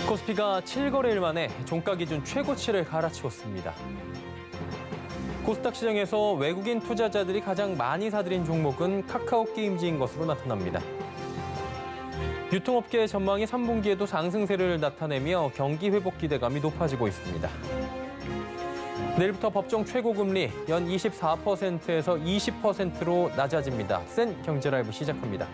코스피가 7거래일 만에 종가 기준 최고치를 갈아치웠습니다. 코스닥 시장에서 외국인 투자자들이 가장 많이 사들인 종목은 카카오게임즈인 것으로 나타납니다. 유통업계의 전망이 3분기에도 상승세를 나타내며 경기 회복 기대감이 높아지고 있습니다. 내일부터 법정 최고금리 연 24%에서 20%로 낮아집니다. 센 경제라이브 시작합니다.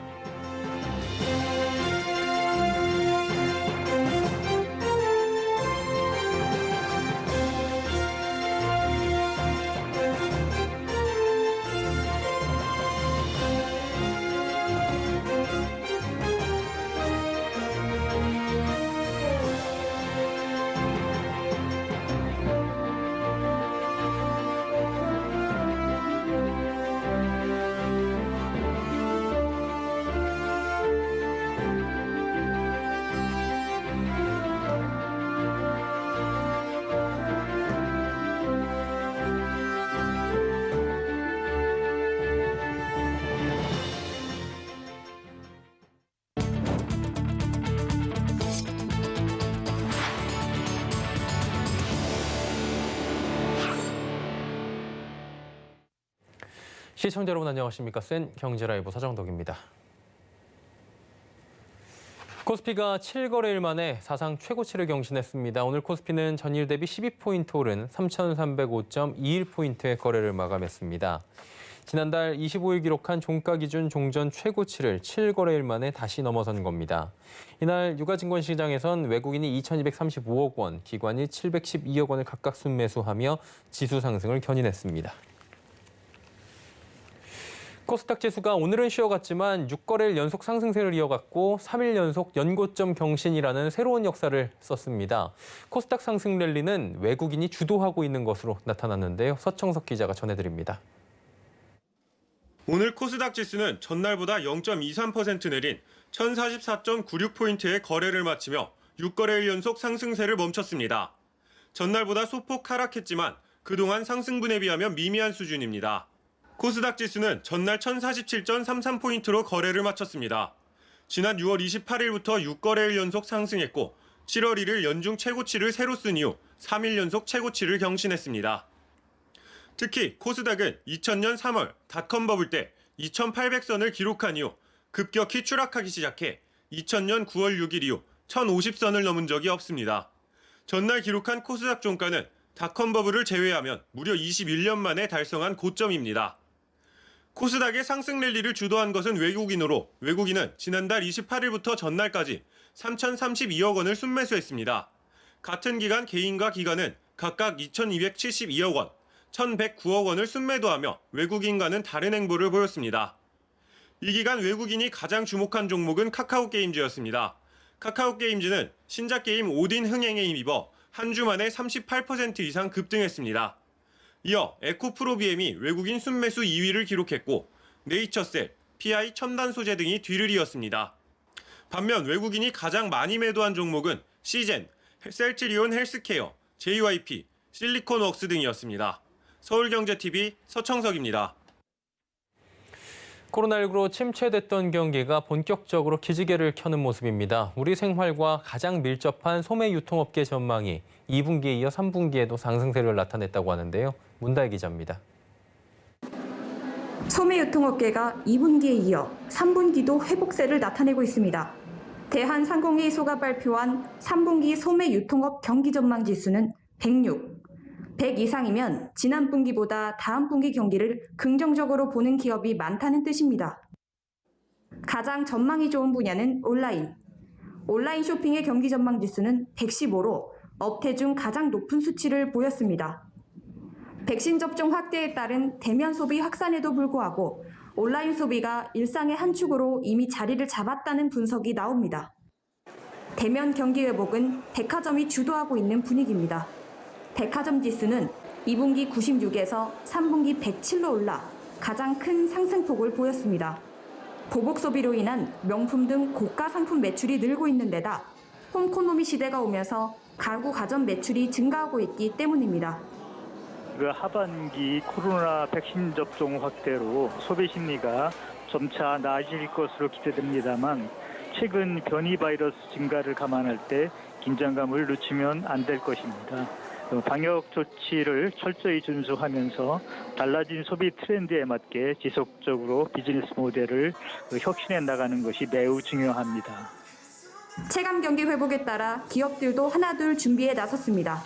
시청자 여러분 안녕하십니까? 센 경제라이브 서정덕입니다. 코스피가 7거래일 만에 사상 최고치를 경신했습니다. 오늘 코스피는 전일 대비 12포인트 오른 3,305.21포인트의 거래를 마감했습니다. 지난달 25일 기록한 종가 기준 종전 최고치를 7거래일 만에 다시 넘어선 겁니다. 이날 유가증권 시장에선 외국인이 2,235억 원, 기관이 712억 원을 각각 순매수하며 지수 상승을 견인했습니다. 코스닥 지수가 오늘은 쉬어갔지만 6거래일 연속 상승세를 이어갔고 3일 연속 연고점 경신이라는 새로운 역사를 썼습니다. 코스닥 상승 랠리는 외국인이 주도하고 있는 것으로 나타났는데요. 서청석 기자가 전해드립니다. 오늘 코스닥 지수는 전날보다 0.23% 내린 1044.96포인트의 거래를 마치며 6거래일 연속 상승세를 멈췄습니다. 전날보다 소폭 하락했지만 그동안 상승분에 비하면 미미한 수준입니다. 코스닥 지수는 전날 1047.33포인트로 거래를 마쳤습니다. 지난 6월 28일부터 6거래일 연속 상승했고 7월 1일 연중 최고치를 새로 쓴 이후 3일 연속 최고치를 경신했습니다. 특히 코스닥은 2000년 3월 닷컴 버블 때 2800선을 기록한 이후 급격히 추락하기 시작해 2000년 9월 6일 이후 1050선을 넘은 적이 없습니다. 전날 기록한 코스닥 종가는 닷컴 버블을 제외하면 무려 21년 만에 달성한 고점입니다. 코스닥의 상승 랠리를 주도한 것은 외국인으로 외국인은 지난달 28일부터 전날까지 3,032억 원을 순매수했습니다. 같은 기간 개인과 기관은 각각 2,272억 원, 1,109억 원을 순매도하며 외국인과는 다른 행보를 보였습니다. 이 기간 외국인이 가장 주목한 종목은 카카오게임즈였습니다. 카카오게임즈는 신작 게임 오딘 흥행에 힘입어 한 주 만에 38% 이상 급등했습니다. 이어 에코프로비엠이 외국인 순매수 2위를 기록했고 네이처셀, PI 첨단 소재 등이 뒤를 이었습니다. 반면 외국인이 가장 많이 매도한 종목은 시젠, 셀트리온 헬스케어, JYP, 실리콘웍스 등이었습니다. 서울경제TV 서청석입니다. 코로나19로 침체됐던 경기가 본격적으로 기지개를 켜는 모습입니다. 우리 생활과 가장 밀접한 소매 유통업계 전망이 2분기에 이어 3분기에도 상승세를 나타냈다고 하는데요. 문다혜 기자입니다. 소매 유통업계가 2분기에 이어 3분기도 회복세를 나타내고 있습니다. 대한상공회의소가 발표한 3분기 소매 유통업 경기 전망 지수는 106. 100 이상이면 지난 분기보다 다음 분기 경기를 긍정적으로 보는 기업이 많다는 뜻입니다. 가장 전망이 좋은 분야는 온라인. 온라인 쇼핑의 경기 전망 지수는 115로 업태 중 가장 높은 수치를 보였습니다. 백신 접종 확대에 따른 대면 소비 확산에도 불구하고 온라인 소비가 일상의 한 축으로 이미 자리를 잡았다는 분석이 나옵니다. 대면 경기 회복은 백화점이 주도하고 있는 분위기입니다. 백화점 지수는 2분기 96에서 3분기 107로 올라 가장 큰 상승폭을 보였습니다. 보복 소비로 인한 명품 등 고가 상품 매출이 늘고 있는 데다 홈코노미 시대가 오면서 가구 가전 매출이 증가하고 있기 때문입니다. 하반기 코로나 백신 접종 확대로 소비 심리가 점차 나아질 것으로 기대됩니다만 최근 변이 바이러스 증가를 감안할 때 긴장감을 늦추면 안 될 것입니다. 방역 조치를 철저히 준수하면서 달라진 소비 트렌드에 맞게 지속적으로 비즈니스 모델을 혁신해 나가는 것이 매우 중요합니다. 체감 경기 회복에 따라 기업들도 하나둘 준비에 나섰습니다.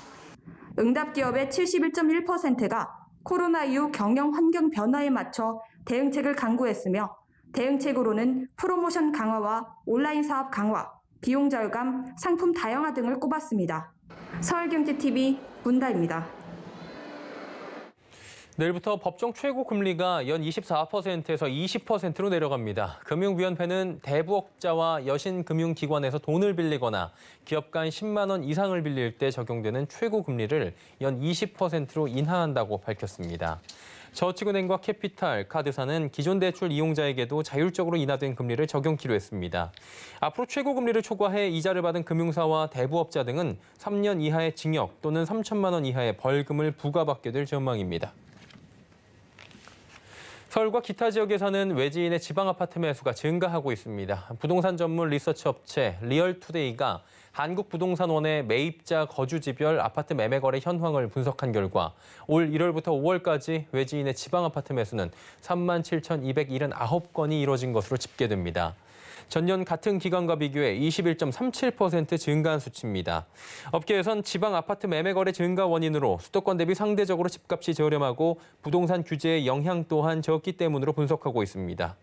응답 기업의 71.1%가 코로나 이후 경영 환경 변화에 맞춰 대응책을 강구했으며 대응책으로는 프로모션 강화와 온라인 사업 강화, 비용 절감, 상품 다양화 등을 꼽았습니다. 서울경제TV 문다입니다. 내일부터 법정 최고 금리가 연 24%에서 20%로 내려갑니다. 금융위원회는 대부업자와 여신금융기관에서 돈을 빌리거나 기업 간 10만 원 이상을 빌릴 때 적용되는 최고 금리를 연 20%로 인하한다고 밝혔습니다. 저축은행과 캐피탈, 카드사는 기존 대출 이용자에게도 자율적으로 인하된 금리를 적용키로 했습니다. 앞으로 최고 금리를 초과해 이자를 받은 금융사와 대부업자 등은 3년 이하의 징역 또는 3천만 원 이하의 벌금을 부과받게 될 전망입니다. 서울과 기타 지역에서는 외지인의 지방 아파트 매수가 증가하고 있습니다. 부동산 전문 리서치 업체 리얼투데이가 한국부동산원의 매입자 거주지별 아파트 매매 거래 현황을 분석한 결과 올 1월부터 5월까지 외지인의 지방 아파트 매수는 37,279건이 이뤄진 것으로 집계됩니다. 전년 같은 기간과 비교해 21.37% 증가한 수치입니다. 업계에선 지방 아파트 매매 거래 증가 원인으로 수도권 대비 상대적으로 집값이 저렴하고 부동산 규제의 영향 또한 적기 때문으로 분석하고 있습니다.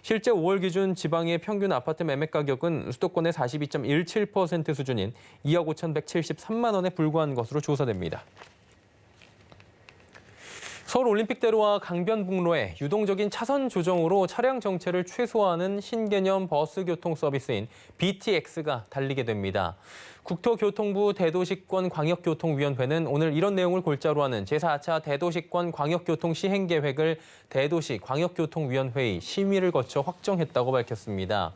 실제 5월 기준 지방의 평균 아파트 매매 가격은 수도권의 42.17% 수준인 2억 5,173만 원에 불과한 것으로 조사됩니다. 서울올림픽대로와 강변북로에 유동적인 차선 조정으로 차량 정체를 최소화하는 신개념 버스 교통 서비스인 BTX가 달리게 됩니다. 국토교통부 대도시권 광역교통위원회는 오늘 이런 내용을 골자로 하는 제4차 대도시권 광역교통 시행계획을 대도시 광역교통위원회의 심의를 거쳐 확정했다고 밝혔습니다.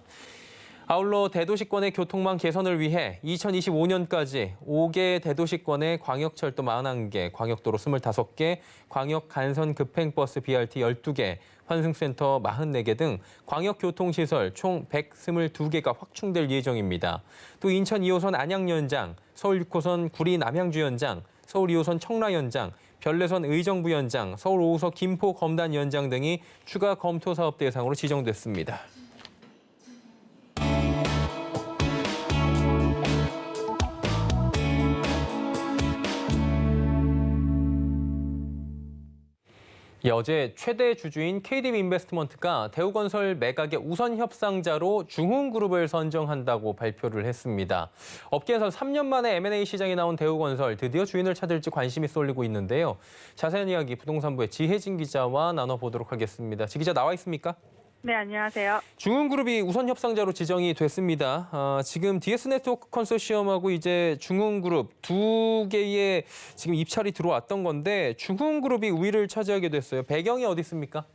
아울러 대도시권의 교통망 개선을 위해 2025년까지 5개 대도시권의 광역철도 41개, 광역도로 25개, 광역간선 급행버스 BRT 12개, 환승센터 44개 등 광역교통시설 총 122개가 확충될 예정입니다. 또 인천 2호선 안양 연장, 서울 6호선 구리 남양주 연장, 서울 2호선 청라 연장, 별내선 의정부 연장, 서울 5호선 김포 검단 연장 등이 추가 검토 사업 대상으로 지정됐습니다. 어제 최대 주주인 KDB인베스트먼트가 대우건설 매각의 우선 협상자로 중흥그룹을 선정한다고 발표를 했습니다. 업계에서 3년 만에 M&A 시장에 나온 대우건설 드디어 주인을 찾을지 관심이 쏠리고 있는데요. 자세한 이야기 부동산부의 지혜진 기자와 나눠보도록 하겠습니다. 지 기자 나와 있습니까? 네, 안녕하세요. 중흥그룹이 우선 협상자로 지정이 됐습니다. 지금 DS네트워크 컨소시엄하고 이제 중흥그룹 두 개의 지금 입찰이 들어왔던 건데 중흥그룹이 우위를 차지하게 됐어요. 배경이 어디 있습니까?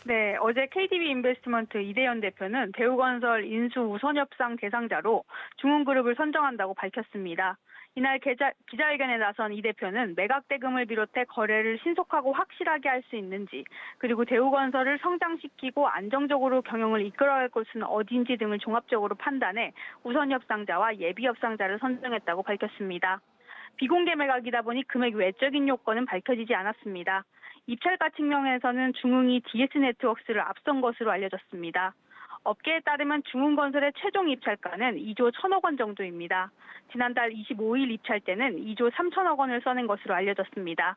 네, 어제 KDB인베스트먼트 이대현 대표는 대우건설 인수 우선 협상 대상자로 중흥그룹을 선정한다고 밝혔습니다. 이날 기자회견에 나선 이 대표는 매각 대금을 비롯해 거래를 신속하고 확실하게 할 수 있는지, 그리고 대우건설을 성장시키고 안정적으로 경영을 이끌어갈 곳은 어딘지 등을 종합적으로 판단해 우선 협상자와 예비 협상자를 선정했다고 밝혔습니다. 비공개 매각이다 보니 금액 외적인 요건은 밝혀지지 않았습니다. 입찰가 측면에서는 중흥이 DS네트워크를 앞선 것으로 알려졌습니다. 업계에 따르면 중흥건설의 최종 입찰가는 2조 1천억 원 정도입니다. 지난달 25일 입찰 때는 2조 3천억 원을 써낸 것으로 알려졌습니다.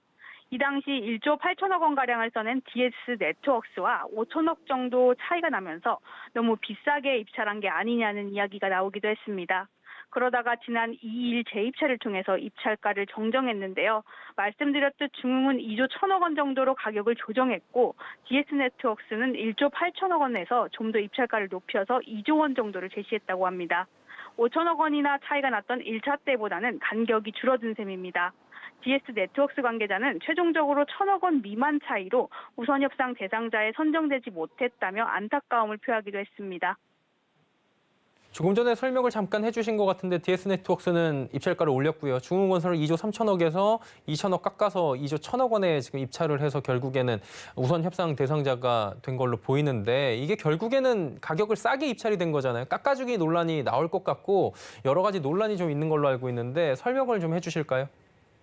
이 당시 1조 8천억 원가량을 써낸 DS네트워크와 5천억 정도 차이가 나면서 너무 비싸게 입찰한 게 아니냐는 이야기가 나오기도 했습니다. 그러다가 지난 2일 재입찰을 통해서 입찰가를 정정했는데요. 말씀드렸듯 중흥은 2조 1천억 원 정도로 가격을 조정했고 DS네트워크는 1조 8천억 원에서 좀 더 입찰가를 높여서 2조 원 정도를 제시했다고 합니다. 5천억 원이나 차이가 났던 1차 때보다는 간격이 줄어든 셈입니다. DS네트워크 관계자는 최종적으로 1천억 원 미만 차이로 우선 협상 대상자에 선정되지 못했다며 안타까움을 표하기도 했습니다. 조금 전에 설명을 잠깐 해주신 것 같은데 DS네트워크스는 입찰가를 올렸고요. 중흥건설은 2조 3천억에서 2천억 깎아서 2조 1천억 원에 지금 입찰을 해서 결국에는 우선 협상 대상자가 된 걸로 보이는데 이게 결국에는 가격을 싸게 입찰이 된 거잖아요. 깎아주기 논란이 나올 것 같고 여러 가지 논란이 좀 있는 걸로 알고 있는데 설명을 좀 해주실까요?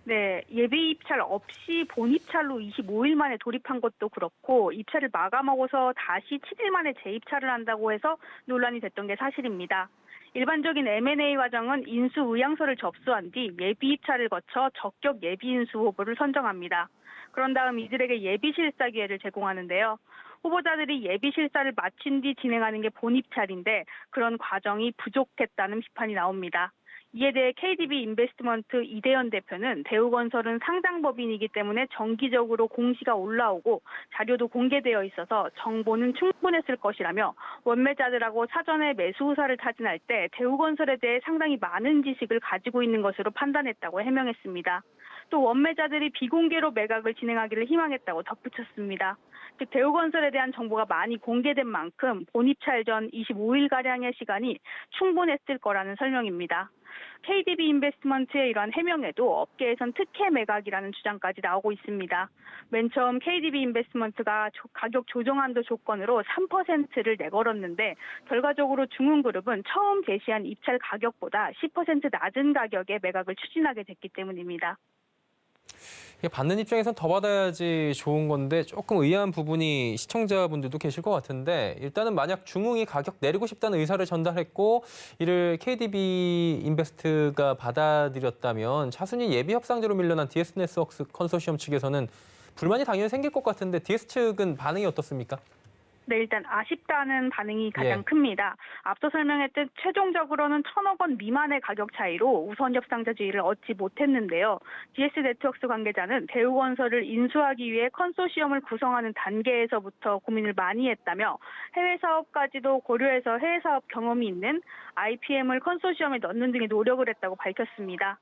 네, 예비 입찰 없이 본 입찰로 25일 만에 돌입한 것도 그렇고 입찰을 마감하고서 다시 7일 만에 재입찰을 한다고 해서 논란이 됐던 게 사실입니다. 일반적인 M&A 과정은 인수 의향서를 접수한 뒤 예비 입찰을 거쳐 적격 예비 인수 후보를 선정합니다. 그런 다음 이들에게 예비 실사 기회를 제공하는데요. 후보자들이 예비 실사를 마친 뒤 진행하는 게 본 입찰인데 그런 과정이 부족했다는 비판이 나옵니다. 이에 대해 KDB 인베스트먼트 이대현 대표는 대우건설은 상장법인이기 때문에 정기적으로 공시가 올라오고 자료도 공개되어 있어서 정보는 충분했을 것이라며 원매자들하고 사전에 매수 의사를 타진할 때 대우건설에 대해 상당히 많은 지식을 가지고 있는 것으로 판단했다고 해명했습니다. 또 원매자들이 비공개로 매각을 진행하기를 희망했다고 덧붙였습니다. 즉 대우건설에 대한 정보가 많이 공개된 만큼 본입찰 전 25일가량의 시간이 충분했을 거라는 설명입니다. KDB 인베스트먼트의 이러한 해명에도 업계에선 특혜 매각이라는 주장까지 나오고 있습니다. 맨 처음 KDB 인베스트먼트가 가격 조정 한도 조건으로 3%를 내걸었는데 결과적으로 중흥그룹은 처음 제시한 입찰 가격보다 10% 낮은 가격에 매각을 추진하게 됐기 때문입니다. 받는 입장에선 더 받아야지 좋은 건데 조금 의아한 부분이 시청자분들도 계실 것 같은데 일단은 만약 중흥이 가격 내리고 싶다는 의사를 전달했고 이를 KDB 인베스트가 받아들였다면 차순위 예비 협상제로 밀려난 DS네트워크스 컨소시엄 측에서는 불만이 당연히 생길 것 같은데 DS 측은 반응이 어떻습니까? 네, 일단 아쉽다는 반응이 가장 예. 큽니다. 앞서 설명했듯 최종적으로는 1,000억 원 미만의 가격 차이로 우선 협상자 지위를 얻지 못했는데요. DS네트워크스 관계자는 대우건설을 인수하기 위해 컨소시엄을 구성하는 단계에서부터 고민을 많이 했다며 해외 사업까지도 고려해서 해외 사업 경험이 있는 IPM을 컨소시엄에 넣는 등의 노력을 했다고 밝혔습니다.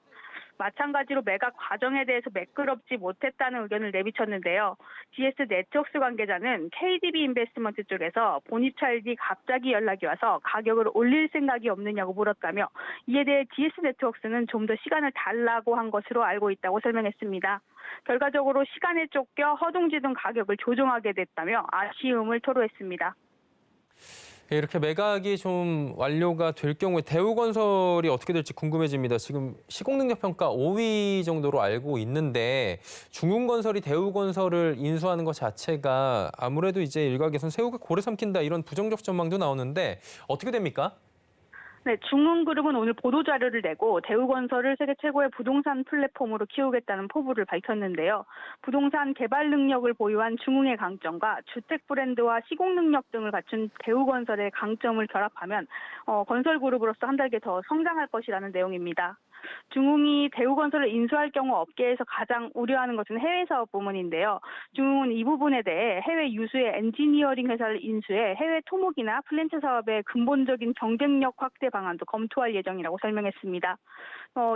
마찬가지로 매각 과정에 대해서 매끄럽지 못했다는 의견을 내비쳤는데요. DS네트워크스 관계자는 KDB 인베스트먼트 쪽에서 본입찰 뒤 갑자기 연락이 와서 가격을 올릴 생각이 없느냐고 물었다며 이에 대해 DS네트워크스는 좀 더 시간을 달라고 한 것으로 알고 있다고 설명했습니다. 결과적으로 시간에 쫓겨 허둥지둥 가격을 조정하게 됐다며 아쉬움을 토로했습니다. 이렇게 매각이 좀 완료가 될 경우에 대우건설이 어떻게 될지 궁금해집니다. 지금 시공능력평가 5위 정도로 알고 있는데 중흥건설이 대우건설을 인수하는 것 자체가 아무래도 이제 일각에서는 새우가 고래 삼킨다 이런 부정적 전망도 나오는데 어떻게 됩니까? 네, 중흥그룹은 오늘 보도자료를 내고 대우건설을 세계 최고의 부동산 플랫폼으로 키우겠다는 포부를 밝혔는데요. 부동산 개발 능력을 보유한 중흥의 강점과 주택 브랜드와 시공 능력 등을 갖춘 대우건설의 강점을 결합하면 건설그룹으로서 한 달계 더 성장할 것이라는 내용입니다. 중흥이 대우건설을 인수할 경우 업계에서 가장 우려하는 것은 해외 사업 부문인데요. 중흥은 이 부분에 대해 해외 유수의 엔지니어링 회사를 인수해 해외 토목이나 플랜트 사업의 근본적인 경쟁력 확대 방안도 검토할 예정이라고 설명했습니다.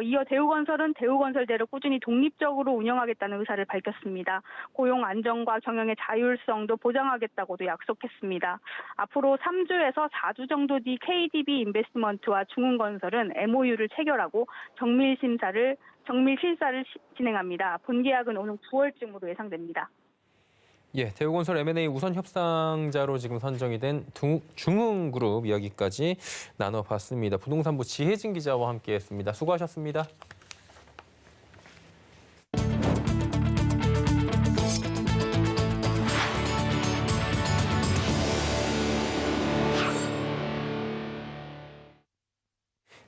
이어 대우건설은 대우건설대로 꾸준히 독립적으로 운영하겠다는 의사를 밝혔습니다. 고용 안정과 경영의 자율성도 보장하겠다고도 약속했습니다. 앞으로 3주에서 4주 정도 뒤 KDB 인베스트먼트와 중흥건설은 MOU를 체결하고 정밀 실사를 진행합니다. 본계약은 오는 9월쯤으로 예상됩니다. 예, 대우건설 M&A 우선 협상자로 지금 선정이 된 중흥그룹 이야기까지 나눠봤습니다. 부동산부 지혜진 기자와 함께했습니다. 수고하셨습니다.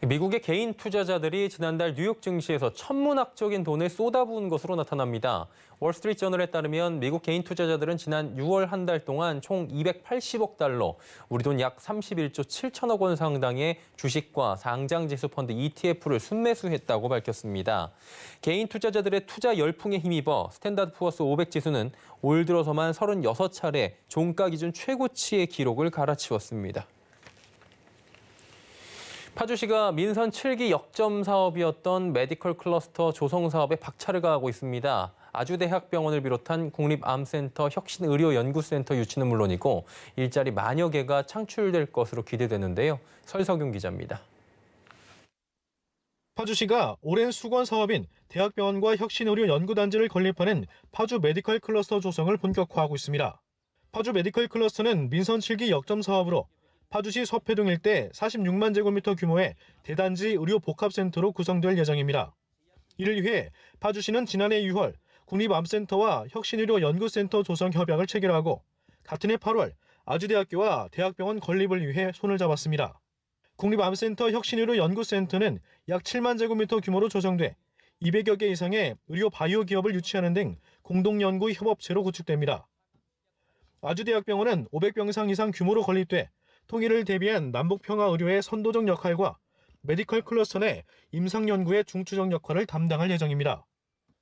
미국의 개인 투자자들이 지난달 뉴욕 증시에서 천문학적인 돈을 쏟아부은 것으로 나타납니다. 월스트리트저널에 따르면 미국 개인 투자자들은 지난 6월 한 달 동안 총 280억 달러, 우리 돈 약 31조 7천억 원 상당의 주식과 상장지수 펀드 ETF를 순매수했다고 밝혔습니다. 개인 투자자들의 투자 열풍에 힘입어 스탠다드 푸어스 500 지수는 올 들어서만 36차례 종가 기준 최고치의 기록을 갈아치웠습니다. 파주시가 민선 7기 역점 사업이었던 메디컬 클러스터 조성 사업에 박차를 가하고 있습니다. 아주대학병원을 비롯한 국립암센터, 혁신의료연구센터 유치는 물론이고 일자리 만여 개가 창출될 것으로 기대되는데요. 설석윤 기자입니다. 파주시가 오랜 수건 사업인 대학병원과 혁신의료연구단지를 건립하는 파주 메디컬 클러스터 조성을 본격화하고 있습니다. 파주 메디컬 클러스터는 민선 7기 역점 사업으로 파주시 서패동 일대 46만 제곱미터 규모의 대단지 의료복합센터로 구성될 예정입니다. 이를 위해 파주시는 지난해 6월 국립암센터와 혁신의료연구센터 조성 협약을 체결하고 같은 해 8월 아주대학교와 대학병원 건립을 위해 손을 잡았습니다. 국립암센터 혁신의료연구센터는 약 7만 제곱미터 규모로 조성돼 200여 개 이상의 의료 바이오 기업을 유치하는 등 공동연구 협업체로 구축됩니다. 아주대학병원은 500병상 이상 규모로 건립돼 통일을 대비한 남북평화 의료의 선도적 역할과 메디컬 클러스터 내 임상연구의 중추적 역할을 담당할 예정입니다.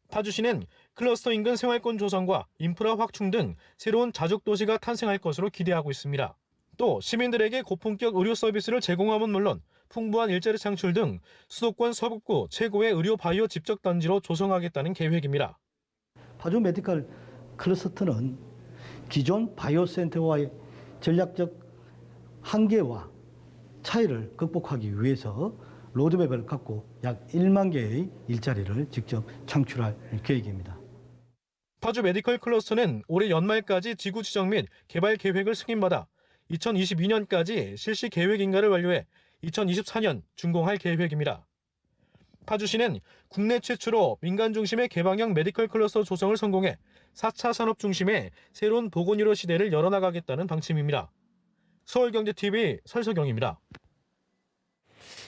파주시는 클러스터 인근 생활권 조성과 인프라 확충 등 새로운 자족도시가 탄생할 것으로 기대하고 있습니다. 또 시민들에게 고품격 의료 서비스를 제공함은 물론 풍부한 일자리 창출 등 수도권 서북부 최고의 의료 바이오 집적 단지로 조성하겠다는 계획입니다. 파주 메디컬 클러스터는 기존 바이오 센터와의 전략적 한계와 차이를 극복하기 위해서 로드맵을 갖고 약 1만 개의 일자리를 직접 창출할 계획입니다. 파주 메디컬 클러스터는 올해 연말까지 지구 지정 및 개발 계획을 승인받아 2022년까지 실시 계획 인가를 완료해 2024년 준공할 계획입니다. 파주시는 국내 최초로 민간 중심의 개방형 메디컬 클러스터 조성을 성공해 4차 산업 중심의 새로운 보건의료 시대를 열어나가겠다는 방침입니다. 서울경제TV 설석영입니다.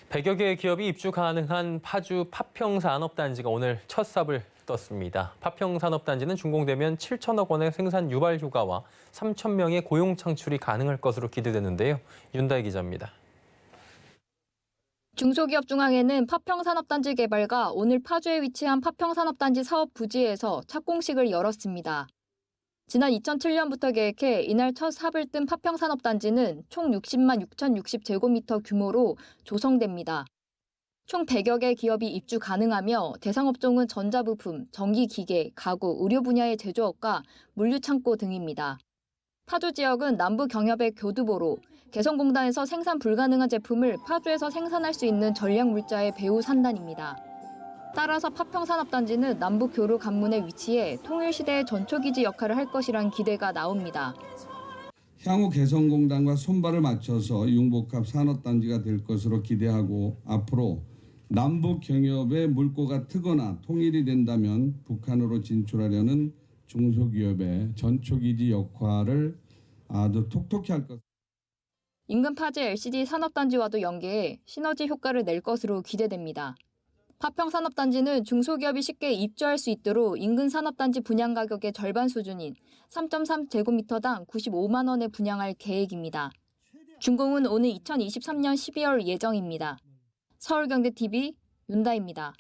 100여 개의 기업이 입주 가능한 파주 파평산업단지가 오늘 첫 삽을 떴습니다. 파평산업단지는 준공되면 7천억 원의 생산 유발 효과와 3천 명의 고용 창출이 가능할 것으로 기대되는데요. 윤다희 기자입니다. 중소기업 중앙회는 파평산업단지 개발과 오늘 파주에 위치한 파평산업단지 사업 부지에서 착공식을 열었습니다. 지난 2007년부터 계획해 이날 첫 삽을 뜬 파평산업단지는 총 60만 6,060제곱미터 규모로 조성됩니다. 총 100여 개 기업이 입주 가능하며 대상 업종은 전자부품, 전기기계, 가구, 의료 분야의 제조업과 물류창고 등입니다. 파주 지역은 남부 경협의 교두보로 개성공단에서 생산 불가능한 제품을 파주에서 생산할 수 있는 전략물자의 배후 산단입니다. 따라서 파평산업단지는 남북 교류 관문에 위치해 통일시대의 전초기지 역할을 할 것이란 기대가 나옵니다. 향후 개성공단과 손발을 맞춰서 융복합 산업단지가 될 것으로 기대하고 앞으로 남북 경협의 물꼬가 트거나 통일이 된다면 북한으로 진출하려는 중소기업의 전초기지 역할을 아주 톡톡히 할 것. 인근 파주 LCD 산업단지와도 연계해 시너지 효과를 낼 것으로 기대됩니다. 파평산업단지는 중소기업이 쉽게 입주할 수 있도록 인근 산업단지 분양 가격의 절반 수준인 3.3제곱미터당 95만 원에 분양할 계획입니다. 준공은 오는 2023년 12월 예정입니다. 서울경제TV 윤다입니다.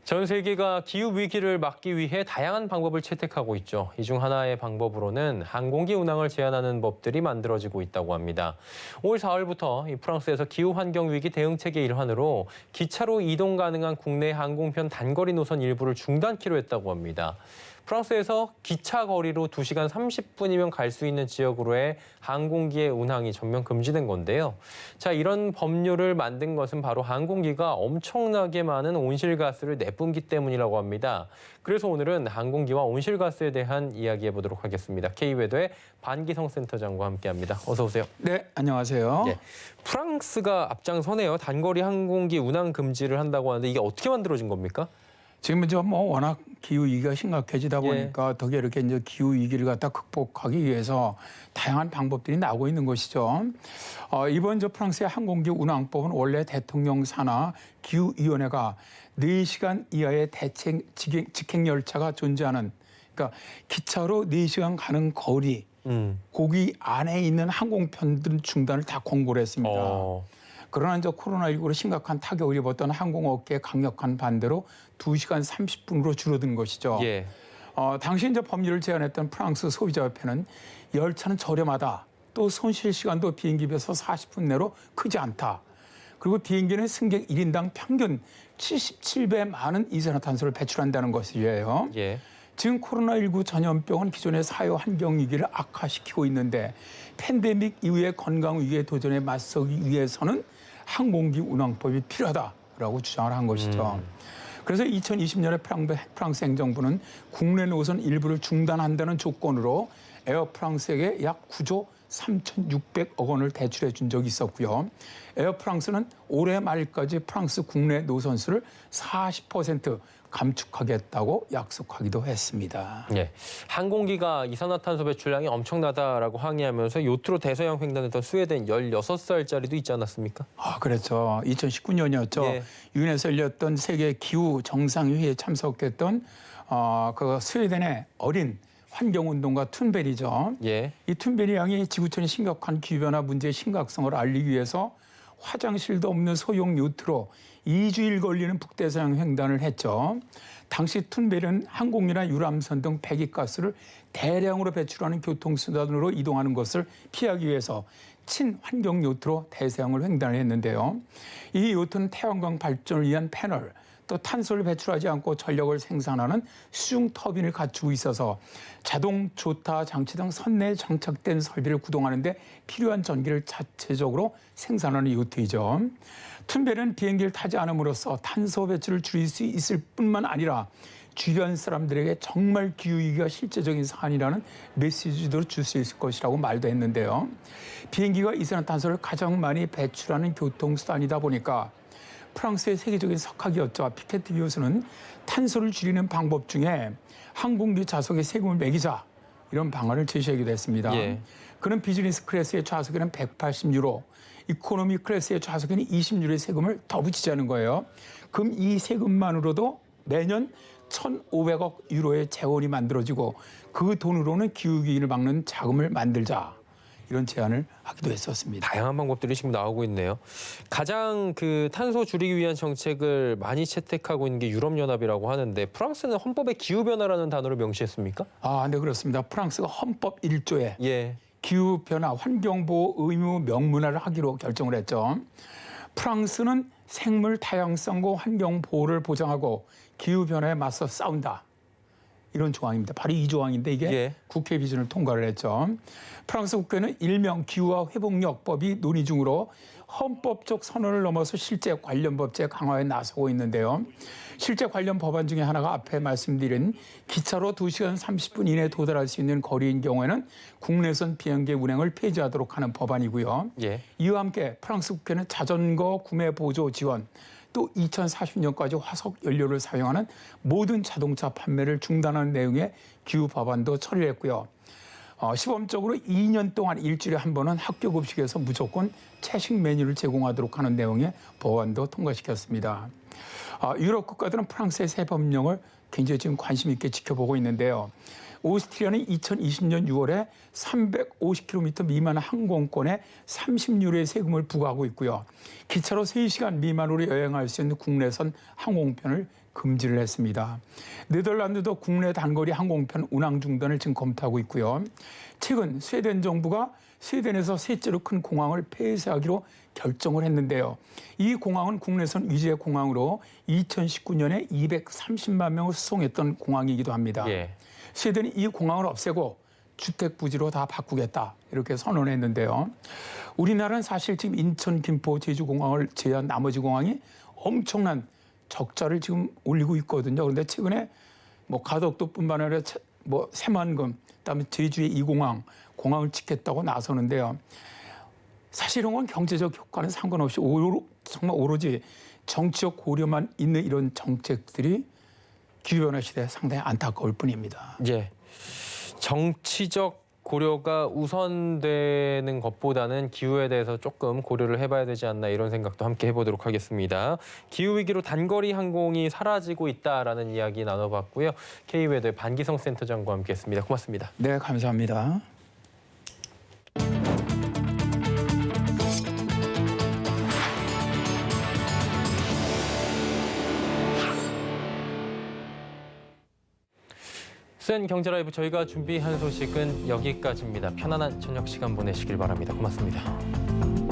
전 세계가 기후위기를 막기 위해 다양한 방법을 채택하고 있죠. 이 중 하나의 방법으로는 항공기 운항을 제한하는 법들이 만들어지고 있다고 합니다. 올 4월부터 프랑스에서 기후환경위기 대응체계 일환으로 기차로 이동 가능한 국내 항공편 단거리 노선 일부를 중단키로 했다고 합니다. 프랑스에서 기차 거리로 2시간 30분이면 갈 수 있는 지역으로의 항공기의 운항이 전면 금지된 건데요. 자, 이런 법률을 만든 것은 바로 항공기가 엄청나게 많은 온실가스를 내뿜기 때문이라고 합니다. 그래서 오늘은 항공기와 온실가스에 대한 이야기해 보도록 하겠습니다. K웨더의 반기성 센터장과 함께합니다. 어서 오세요. 네, 안녕하세요. 네, 프랑스가 앞장서네요. 단거리 항공기 운항 금지를 한다고 하는데 이게 어떻게 만들어진 겁니까? 지금 이제 뭐 워낙 기후 위기가 심각해지다 보니까 더 이렇게 이제 기후 위기를 갖다 극복하기 위해서 다양한 방법들이 나오고 있는 것이죠. 이번 저 프랑스의 항공기 운항법은 원래 대통령 산하 기후위원회가 4시간 이하의 대책 직행 열차가 존재하는, 그러니까 기차로 4시간 가는 거리, 거기 안에 있는 항공편들 중단을 다 권고를 했습니다. 그러나 이제 코로나19로 심각한 타격을 입었던 항공업계의 강력한 반대로 2시간 30분으로 줄어든 것이죠. 예. 당시 이제 법률을 제안했던 프랑스 소비자협회는 열차는 저렴하다. 또 손실 시간도 비행기 비해서 40분 내로 크지 않다. 그리고 비행기는 승객 1인당 평균 77배 많은 이산화탄소를 배출한다는 것이에요. 예. 지금 코로나19 전염병은 기존의 사회 환경 위기를 악화시키고 있는데 팬데믹 이후의 건강 위기에 도전에 맞서기 위해서는 항공기 운항법이 필요하다라고 주장을 한 것이죠. 그래서 2020년에 프랑스 행정부는 국내 노선 일부를 중단한다는 조건으로 에어프랑스에게 약 9조 3,600억 원을 대출해 준 적이 있었고요. 에어프랑스는 올해 말까지 프랑스 국내 노선수를 40% 감축하겠다고 약속하기도 했습니다. 예. 항공기가 이산화탄소 배출량이 엄청나다라고 항의하면서 요트로 대서양 횡단했던 스웨덴 16살짜리도 있지 않았습니까? 아, 그렇죠. 2019년이었죠. 예. 유엔에서 열렸던 세계 기후 정상회의에 참석했던 그 스웨덴의 어린 환경운동가 툰베리죠. 예. 이 툰베리 양이 지구촌의 심각한 기후변화 문제의 심각성을 알리기 위해서 화장실도 없는 소형 요트로 2주일 걸리는 북대서양 횡단을 했죠. 당시 툰베리는 항공이나 유람선 등 배기가스를 대량으로 배출하는 교통수단으로 이동하는 것을 피하기 위해서 친환경 요트로 대서양을 횡단을 했는데요. 이 요트는 태양광 발전을 위한 패널, 또 탄소를 배출하지 않고 전력을 생산하는 수중 터빈을 갖추고 있어서 자동 조타 장치 등 선내에 장착된 설비를 구동하는 데 필요한 전기를 자체적으로 생산하는 요트이죠. 툰베리는 비행기를 타지 않음으로써 탄소 배출을 줄일 수 있을 뿐만 아니라 주변 사람들에게 정말 기후위기가 실제적인 사안이라는 메시지도 줄 수 있을 것이라고 말도 했는데요. 비행기가 이산화탄소를 가장 많이 배출하는 교통수단이다 보니까 프랑스의 세계적인 석학이었죠. 피케트 교수는 탄소를 줄이는 방법 중에 항공기 좌석에 세금을 매기자 이런 방안을 제시하기도 했습니다. 예. 그는 비즈니스 클래스의 좌석에는 180유로, 이코노미 클래스의 좌석에는 20유로의 세금을 더 붙이자는 거예요. 그럼 이 세금만으로도 매년 1,500억 유로의 재원이 만들어지고 그 돈으로는 기후위기를 막는 자금을 만들자. 이런 제안을 하기도 했었습니다. 다양한 방법들이 지금 나오고 있네요. 가장 그 탄소 줄이기 위한 정책을 많이 채택하고 있는 게 유럽연합이라고 하는데 프랑스는 헌법에 기후변화라는 단어를 명시했습니까? 아, 네, 그렇습니다. 프랑스가 헌법 1조에 예. 기후변화, 환경보호 의무 명문화를 하기로 결정을 했죠. 프랑스는 생물 다양성과 환경보호를 보장하고 기후변화에 맞서 싸운다. 이런 조항입니다. 바로 이 조항인데 이게 예. 국회 비준을 통과를 했죠. 프랑스 국회는 일명 기후와 회복력법이 논의 중으로 헌법적 선언을 넘어서 실제 관련 법제 강화에 나서고 있는데요. 실제 관련 법안 중에 하나가 앞에 말씀드린 기차로 2시간 30분 이내에 도달할 수 있는 거리인 경우에는 국내선 비행기 운행을 폐지하도록 하는 법안이고요. 예. 이와 함께 프랑스 국회는 자전거 구매 보조 지원, 또 2040년까지 화석 연료를 사용하는 모든 자동차 판매를 중단하는 내용의 기후 법안도 처리했고요. 시범적으로 2년 동안 일주일에 한 번은 학교 급식에서 무조건 채식 메뉴를 제공하도록 하는 내용의 법안도 통과시켰습니다. 유럽 국가들은 프랑스의 새 법령을 굉장히 지금 관심 있게 지켜보고 있는데요. 오스트리아는 2020년 6월에 350km 미만 항공권에 30유로의 세금을 부과하고 있고요. 기차로 3시간 미만으로 여행할 수 있는 국내선 항공편을 금지를 했습니다. 네덜란드도 국내 단거리 항공편 운항 중단을 지금 검토하고 있고요. 최근 스웨덴 정부가 스웨덴에서 셋째로 큰 공항을 폐쇄하기로 결정을 했는데요. 이 공항은 국내선 위주의 공항으로 2019년에 230만 명을 수송했던 공항이기도 합니다. 예. 스웨덴이 이 공항을 없애고 주택 부지로 다 바꾸겠다 이렇게 선언했는데요. 우리나라는 사실 지금 인천, 김포, 제주 공항을 제외한 나머지 공항이 엄청난 적자를 지금 올리고 있거든요. 그런데 최근에 가덕도뿐만 아니라 새만금, 그다음에 제주의 이 공항을 짓겠다고 나서는데요. 사실 이런 건 경제적 효과는 상관없이 정말 오로지 정치적 고려만 있는 이런 정책들이 기후변화 시대에 상당히 안타까울 뿐입니다. 예. 정치적 고려가 우선되는 것보다는 기후에 대해서 조금 고려를 해봐야 되지 않나 이런 생각도 함께 해보도록 하겠습니다. 기후위기로 단거리 항공이 사라지고 있다라는 이야기 나눠봤고요. K웨더의 반기성 센터장과 함께했습니다. 고맙습니다. 네, 감사합니다. 센 경제 라이브 저희가 준비한 소식은 여기까지입니다. 편안한 저녁 시간 보내시길 바랍니다. 고맙습니다.